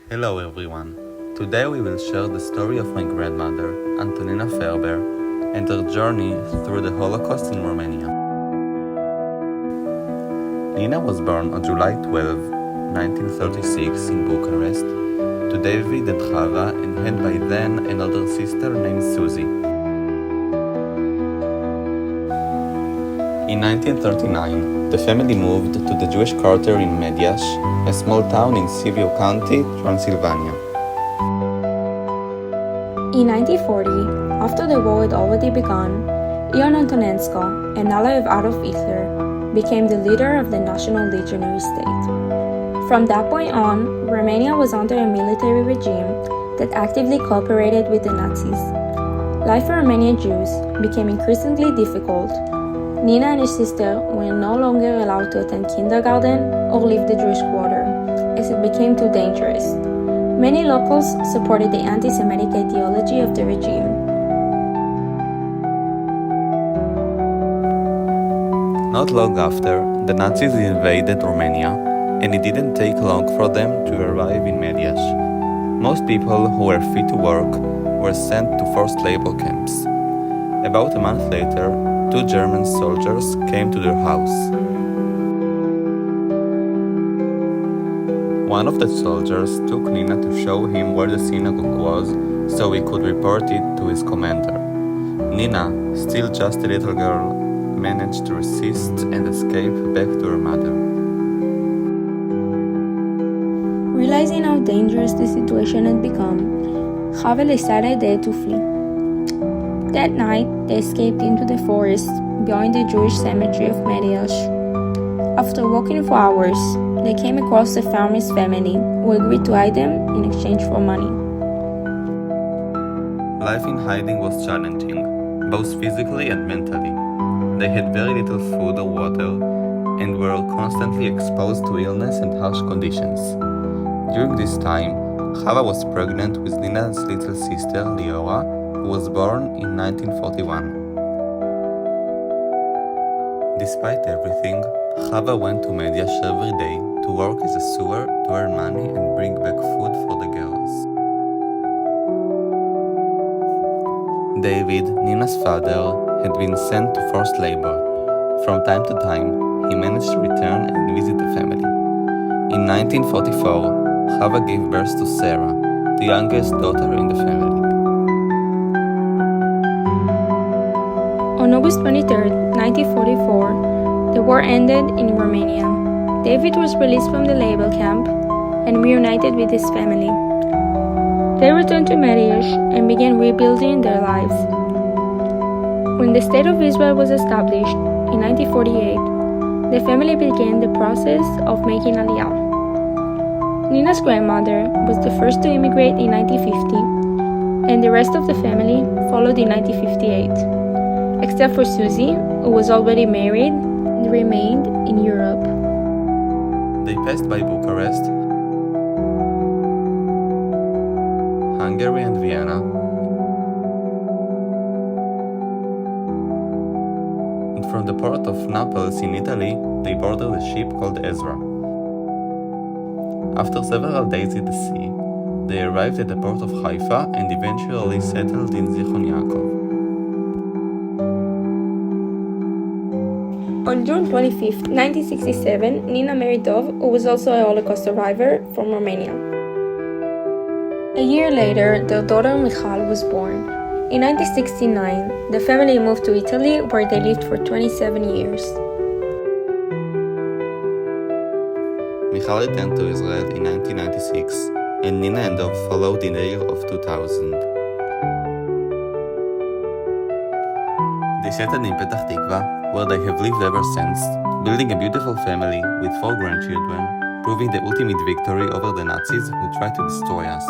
Hello everyone. Today we will share the story of my grandmother, Antonina Ferber, and her journey through the Holocaust in Romania. Nina was born on July 12, 1936 in Bucharest to David and Chava and had by then an older sister named Susie. In 1939, the family moved to the Jewish quarter in Mediaș, a small town in Sibiu County, Transylvania. In 1940, after the war had already begun, Ion Antonenko, an ally of Adolf Hitler, became the leader of the National Legionary State. From that point on, Romania was under a military regime that actively cooperated with the Nazis. Life for Romanian Jews became increasingly difficult. Nina and her sister were no longer allowed to attend kindergarten or leave the Jewish quarter, as it became too dangerous. Many locals supported the anti-Semitic ideology of the regime. Not long after, the Nazis invaded Romania, and it didn't take long for them to arrive in Mediaș. Most people who were fit to work were sent to forced labor camps. About a month later, 2 German soldiers came to their house. One of the soldiers took Nina to show him where the synagogue was so he could report it to his commander. Nina, still just a little girl, managed to resist and escape back to her mother. Realizing how dangerous the situation had become, Chava decided they had to flee. That night, they escaped into the forest behind the Jewish cemetery of Mediaș. After walking for hours, they came across a farmer's family who agreed to hide them in exchange for money. Life in hiding was challenging, both physically and mentally. They had very little food or water and were constantly exposed to illness and harsh conditions. During this time, Chava was pregnant with Nina's little sister, Liora, who was born in 1941. Despite everything, Chava went to Mediaș every day to work as a sewer to earn money and bring back food for the girls. David, Nina's father, had been sent to forced labor. From time to time, he managed to return and visit the family. In 1944, Chava gave birth to Sarah, the youngest daughter in the family. On August 23, 1944, the war ended in Romania. David was released from the labor camp and reunited with his family. They returned to Mediaș and began rebuilding their lives. When the State of Israel was established in 1948, the family began the process of making Aliyah. Nina's grandmother was the first to immigrate in 1950, and the rest of the family followed in 1958. Except for Susie, who was already married and remained in Europe. They passed by Bucharest, Hungary and Vienna, and from the port of Naples in Italy, they boarded a ship called Ezra. After several days at the sea, they arrived at the port of Haifa and eventually settled in Zichron Yaakov. On June 25, 1967, Nina married Dov, who was also a Holocaust survivor from Romania. A year later, their daughter Michal was born. In 1969, the family moved to Italy, where they lived for 27 years. Michal returned to Israel in 1996, and Nina and Dov followed in the year of 2000. They settled in Petach Tikva, where they have lived ever since, building a beautiful family with 4 grandchildren, proving the ultimate victory over the Nazis who tried to destroy us.